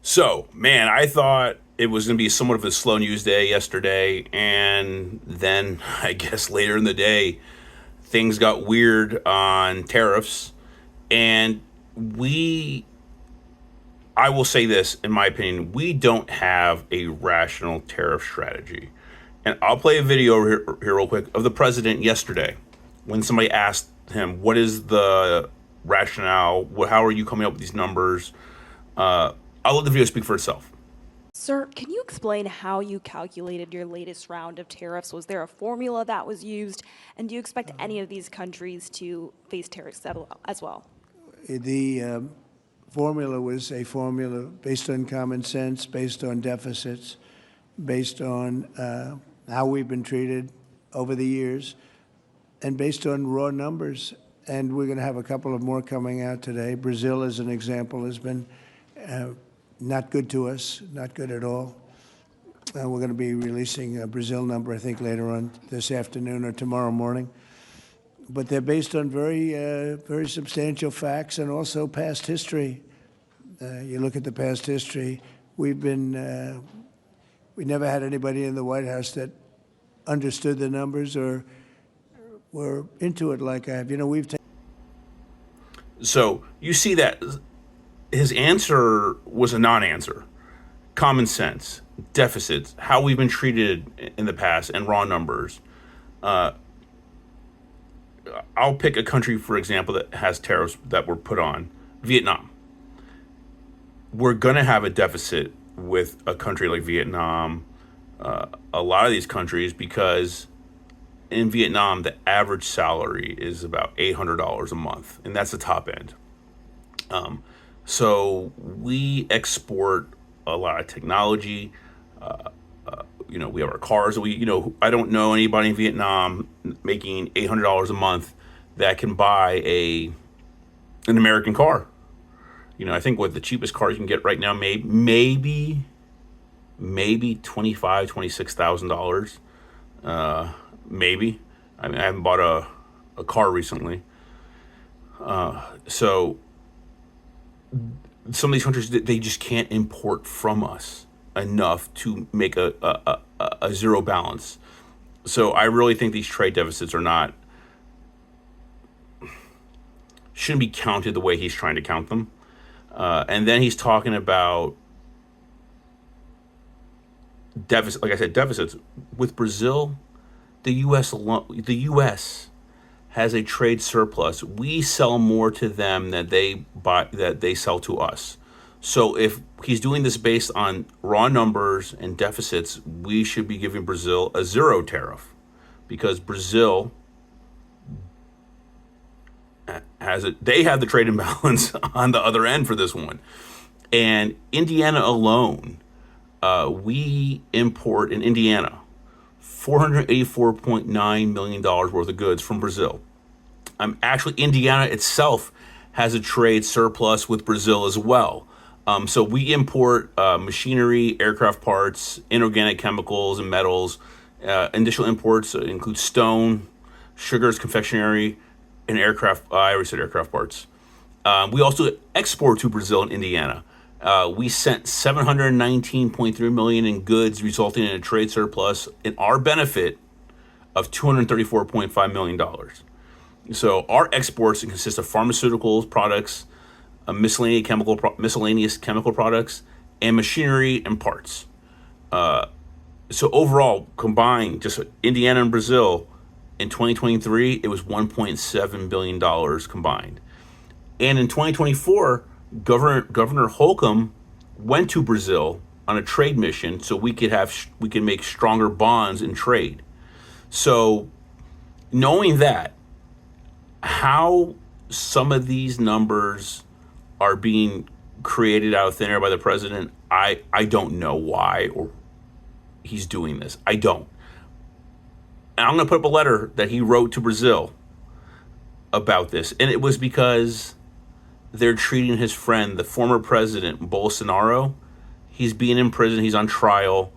So, man, I thought it was going to be somewhat of a slow news day yesterday, and then I guess later in the day, things got weird on tariffs. And we, I will say this, in my opinion, we don't have a rational tariff strategy. And I'll play a video here real quick of the president yesterday when somebody asked him, "What is the rationale? How are you coming up with these numbers?" I'll let the video speak for itself. Sir, can you explain how you calculated your latest round of tariffs? Was there a formula that was used? And do you expect any of these countries to face tariffs as well? The formula was a formula based on common sense, based on deficits, based on how we've been treated over the years, and based on raw numbers. And we're going to have a couple of more coming out today. Brazil, as an example, has been not good to us, not good at all. We're going to be releasing a Brazil number, I think, later on this afternoon or tomorrow morning. But they're based on very substantial facts and also past history. You look at the past history. We never had anybody in the White House that understood the numbers or were into it like I have. So you see that his answer was a non-answer. Common sense, deficits, how we've been treated in the past, and raw numbers. I'll pick a country, for example, that has tariffs that were put on. Vietnam. We're going to have a deficit with a country like Vietnam, a lot of these countries, because in Vietnam, the average salary is about $800 a month, and that's the top end. So we export a lot of technology. We have our cars. I don't know anybody in Vietnam making $800 a month that can buy an American car. I think what the cheapest car you can get right now, maybe $26,000. Maybe. I mean, I haven't bought a car recently. So some of these countries, they just can't import from us enough to make a zero balance. So I really think these trade deficits shouldn't be counted the way he's trying to count them. And then he's talking about deficit, like I said, deficits with Brazil. The U.S. has a trade surplus. We sell more to them than they sell to us. So if he's doing this based on raw numbers and deficits, we should be giving Brazil a zero tariff, because Brazil they have the trade imbalance on the other end for this one. And Indiana alone, we import in Indiana $484.9 million worth of goods from Brazil. Actually, Indiana itself has a trade surplus with Brazil as well. So we import machinery, aircraft parts, inorganic chemicals, and metals. Initial imports include stone, sugars, confectionery, and aircraft. I already said aircraft parts. We also export to Brazil and Indiana. We sent $719.3 million in goods, resulting in a trade surplus in our benefit of $234.5 million. So our exports consist of pharmaceuticals products, miscellaneous chemical products, and machinery and parts. So overall, combined, just Indiana and Brazil, in 2023, it was $1.7 billion combined. And in 2024, Governor Holcomb went to Brazil on a trade mission so we could make stronger bonds in trade. So knowing that, how some of these numbers are being created out of thin air by the president, I don't know why or he's doing this. I don't. And I'm going to put up a letter that he wrote to Brazil about this. And it was because they're treating his friend, the former president, Bolsonaro. He's being in prison. He's on trial.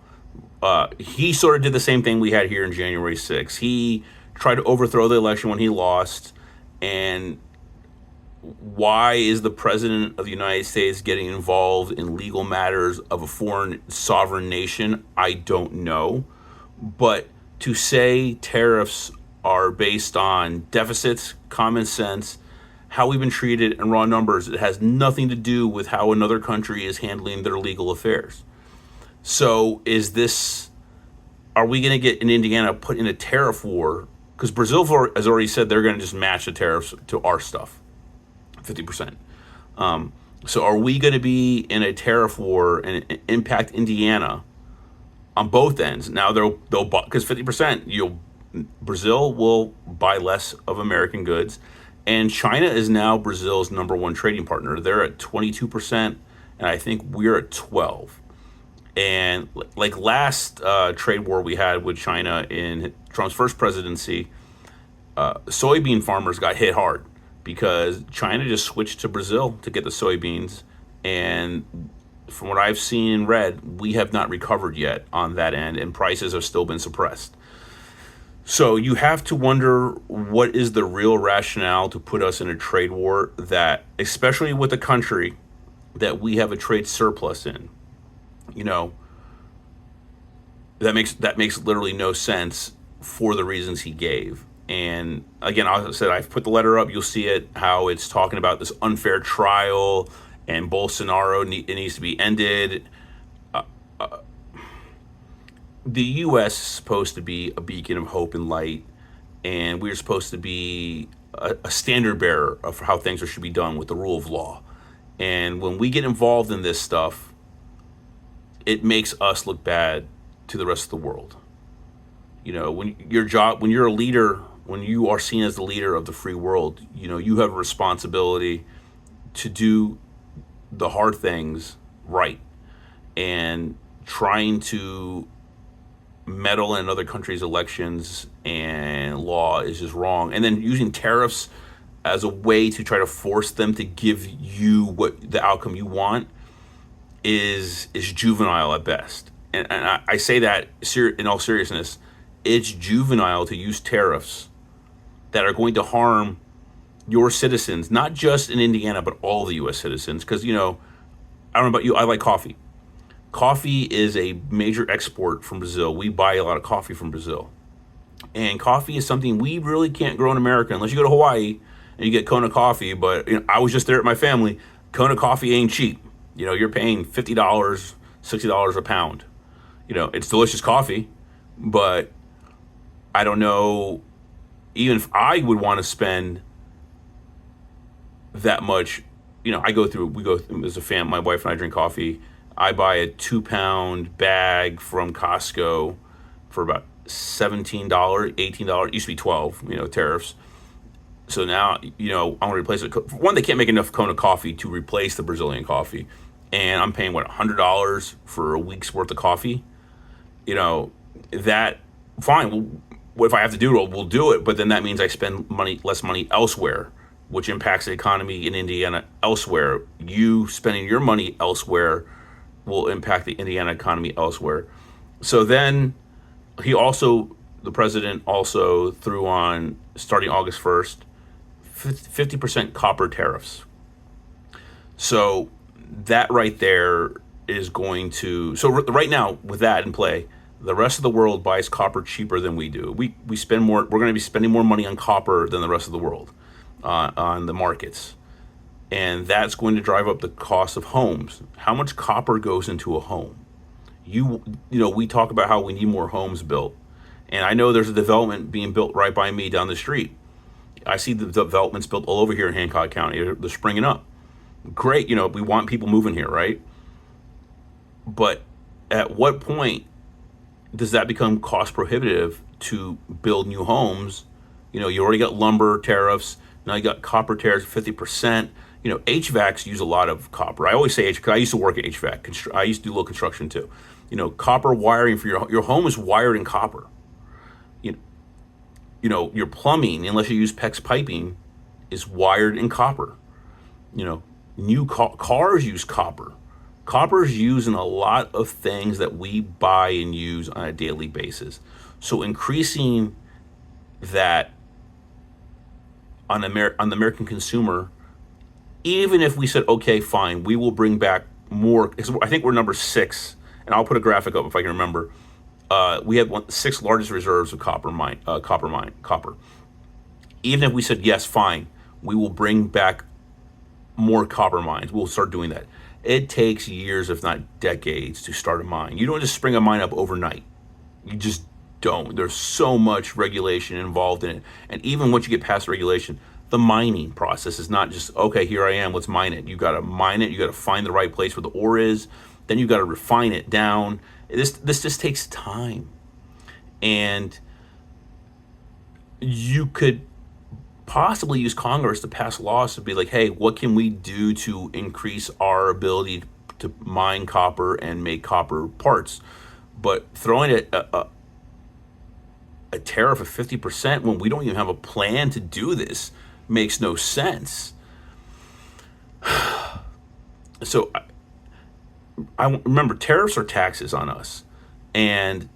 He sort of did the same thing we had here in January 6th. He tried to overthrow the election when he lost. And Why is the president of the United States getting involved in legal matters of a foreign sovereign nation? I don't know. But to say tariffs are based on deficits, common sense, how we've been treated, and raw numbers, it has nothing to do with how another country is handling their legal affairs. So are we going to get in Indiana put in a tariff war? Because Brazil has already said they're going to just match the tariffs to our stuff, 50%. So are we going to be in a tariff war and impact Indiana on both ends? Now they'll because 50%, Brazil will buy less of American goods, and China is now Brazil's number one trading partner. They're at 22%, and I think we're at 12. And like last trade war we had with China in Trump's first presidency, soybean farmers got hit hard because China just switched to Brazil to get the soybeans. And from what I've seen and read, we have not recovered yet on that end, and prices have still been suppressed. So you have to wonder, what is the real rationale to put us in a trade war that, especially with a country that we have a trade surplus in? That makes literally no sense for the reasons he gave. And again, I said, I've put the letter up. You'll see it, how it's talking about this unfair trial and Bolsonaro, it needs to be ended. The U.S. is supposed to be a beacon of hope and light, and we're supposed to be a standard bearer of how things should be done with the rule of law. And when we get involved in this stuff, it makes us look bad to the rest of the world. When you're a leader, when you are seen as the leader of the free world, you have a responsibility to do the hard things right. And trying to meddle in other countries' elections and law is just wrong. And then using tariffs as a way to try to force them to give you what the outcome you want is juvenile at best. And I say that in all seriousness. It's juvenile to use tariffs that are going to harm your citizens, not just in Indiana, but all the U.S. citizens. Because, I don't know about you, I like coffee. Coffee is a major export from Brazil. We buy a lot of coffee from Brazil. And coffee is something we really can't grow in America unless you go to Hawaii and you get Kona coffee. But I was just there at my family. Kona coffee ain't cheap. You're paying $50, $60 a pound. It's delicious coffee, but I don't know, even if I would want to spend that much, we go as a fam, my wife and I drink coffee. I buy a 2-pound bag from Costco for about $17, $18. It used to be $12, tariffs. So now, I'm going to replace it. One, they can't make enough Kona coffee to replace the Brazilian coffee. And I'm paying, $100 for a week's worth of coffee? That, fine. If I have to do it, we'll do it. But then that means I spend less money elsewhere, which impacts the economy in Indiana elsewhere. You spending your money elsewhere will impact the Indiana economy elsewhere. So then the president also threw on, starting August 1st, 50% copper tariffs. So that right there is going to, so right now with that in play, the rest of the world buys copper cheaper than we do. We spend more, we're going to be spending more money on copper than the rest of the world on the markets. And that's going to drive up the cost of homes. How much copper goes into a home? We talk about how we need more homes built. And I know there's a development being built right by me down the street. I see the developments built all over here in Hancock County. They're springing up. Great, we want people moving here, right? But at what point does that become cost prohibitive to build new homes? You already got lumber tariffs. Now you got copper tariffs, 50%. HVACs use a lot of copper. I always say HVAC, because I used to work at HVAC. I used to do a little construction too. Copper wiring for your home is wired in copper. Your plumbing, unless you use PEX piping, is wired in copper. New cars use copper. Copper is used in a lot of things that we buy and use on a daily basis. So increasing that on the American consumer even if we said, okay, fine, we will bring back more, 'cause I think we're number 6, and I'll put a graphic up if I can remember. We have 6 largest reserves of copper. Even if we said, yes, fine, we will bring back more copper mines, we'll start doing that. It takes years, if not decades, to start a mine. You don't just spring a mine up overnight. You just don't. There's so much regulation involved in it. And even once you get past regulation, the mining process is not just, okay, here I am, let's mine it. You got to mine it. You got to find the right place where the ore is. Then you got to refine it down. This just takes time. And you could possibly use Congress to pass laws to be like, hey, what can we do to increase our ability to mine copper and make copper parts? But throwing a tariff of 50% when we don't even have a plan to do this makes no sense. So I remember, tariffs are taxes on us, and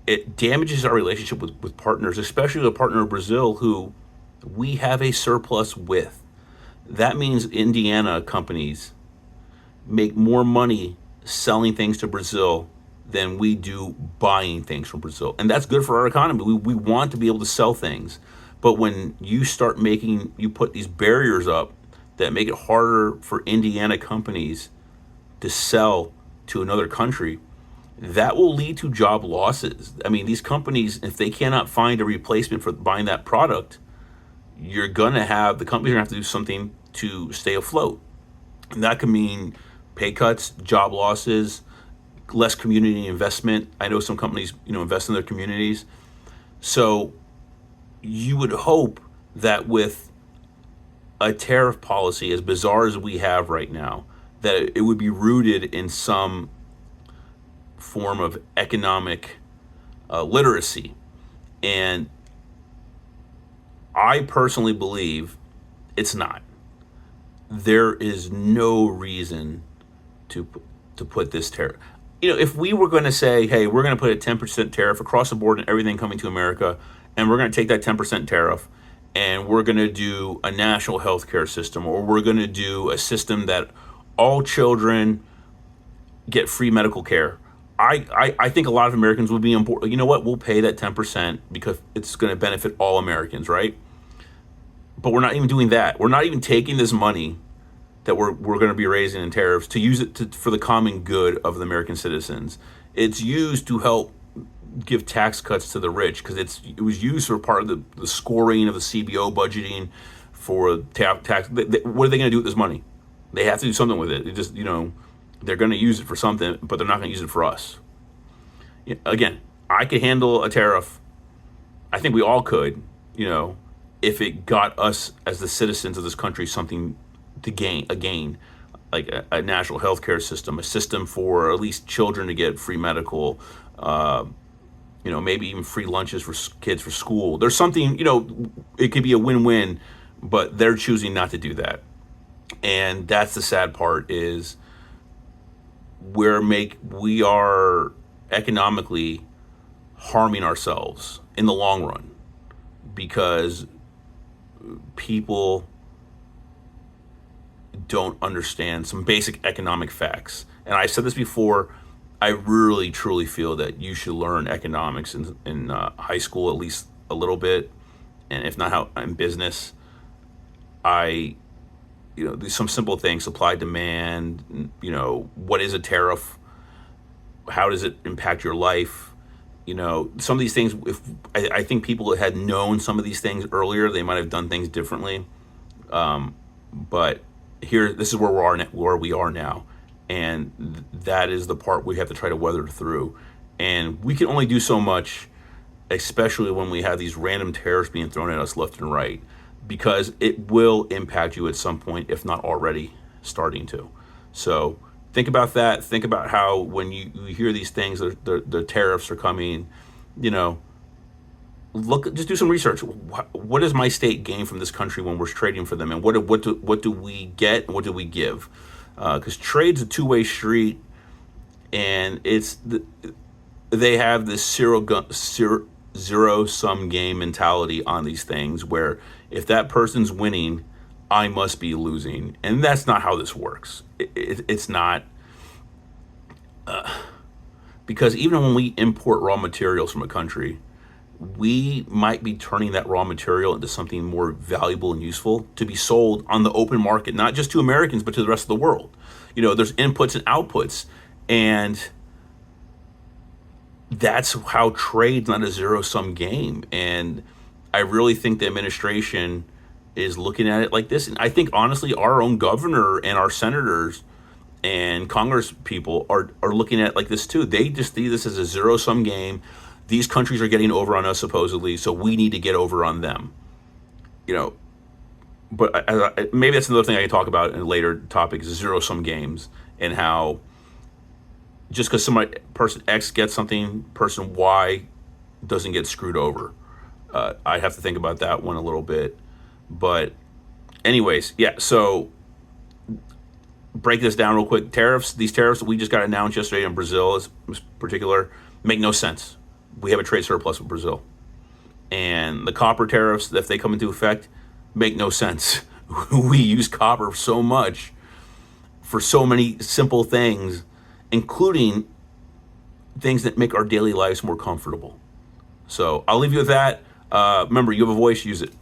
it damages our relationship with partners, especially with a partner of Brazil who we have a surplus with. That means Indiana companies make more money selling things to Brazil than we do buying things from Brazil. And that's good for our economy. We want to be able to sell things. But when you start you put these barriers up that make it harder for Indiana companies to sell to another country, that will lead to job losses. I mean, these companies, if they cannot find a replacement for buying that product, the companies are gonna have to do something to stay afloat. And that could mean pay cuts, job losses, less community investment. I know some companies, invest in their communities. So you would hope that with a tariff policy as bizarre as we have right now, that it would be rooted in some form of economic literacy. And I personally believe it's not. There is no reason to put this tariff. If we were going to say, hey, we're going to put a 10% tariff across the board on everything coming to America, and we're going to take that 10% tariff, and we're going to do a national health care system, or we're going to do a system that all children get free medical care, I think a lot of Americans would be on board. You know what? We'll pay that 10% because it's going to benefit all Americans, right? But we're not even doing that. We're not even taking this money that we're going to be raising in tariffs to use it for the common good of the American citizens. It's used to help give tax cuts to the rich because it was used for part of the scoring of the CBO budgeting for tax. What are they going to do with this money? They have to do something with it. It just, they're going to use it for something, but they're not going to use it for us. Again, I could handle a tariff. I think we all could, if it got us as the citizens of this country something to gain, like a national health care system, a system for at least children to get free medical, maybe even free lunches for kids for school. There's something, it could be a win-win, but they're choosing not to do that. And that's the sad part is we are economically harming ourselves in the long run because people don't understand some basic economic facts. And I said this before, I really truly feel that you should learn economics in high school, at least a little bit, and if not in business. There's some simple things: supply, demand. What is a tariff? How does it impact your life? Some of these things. If I think people had known some of these things earlier, they might have done things differently. But this is where we are now, and that is the part we have to try to weather through. And we can only do so much, especially when we have these random tariffs being thrown at us left and right, because it will impact you at some point, if not already starting to. So think about that. Think about how when you hear these things, the tariffs are coming, just do some research. What does my state gain from this country when we're trading for them? And what do we get and what do we give? Because trade's a two-way street, and they have this zero-sum game mentality on these things where if that person's winning, I must be losing. And that's not how this works. It's not. Because even when we import raw materials from a country, we might be turning that raw material into something more valuable and useful to be sold on the open market, not just to Americans, but to the rest of the world. There's inputs and outputs. And that's how trade's not a zero-sum game. And I really think the administration is looking at it like this. And I think, honestly, our own governor and our senators and Congress people are looking at it like this, too. They just see this as a zero-sum game. These countries are getting over on us, supposedly, so we need to get over on them. But maybe that's another thing I can talk about in a later topic, is zero-sum games, and how just because person X gets something, person Y doesn't get screwed over. I have to think about that one a little bit. But anyways, yeah, so break this down real quick. These tariffs that we just got announced yesterday in Brazil in particular, make no sense. We have a trade surplus with Brazil. And the copper tariffs, if they come into effect, make no sense. We use copper so much for so many simple things, including things that make our daily lives more comfortable. So I'll leave you with that. Remember, you have a voice, use it.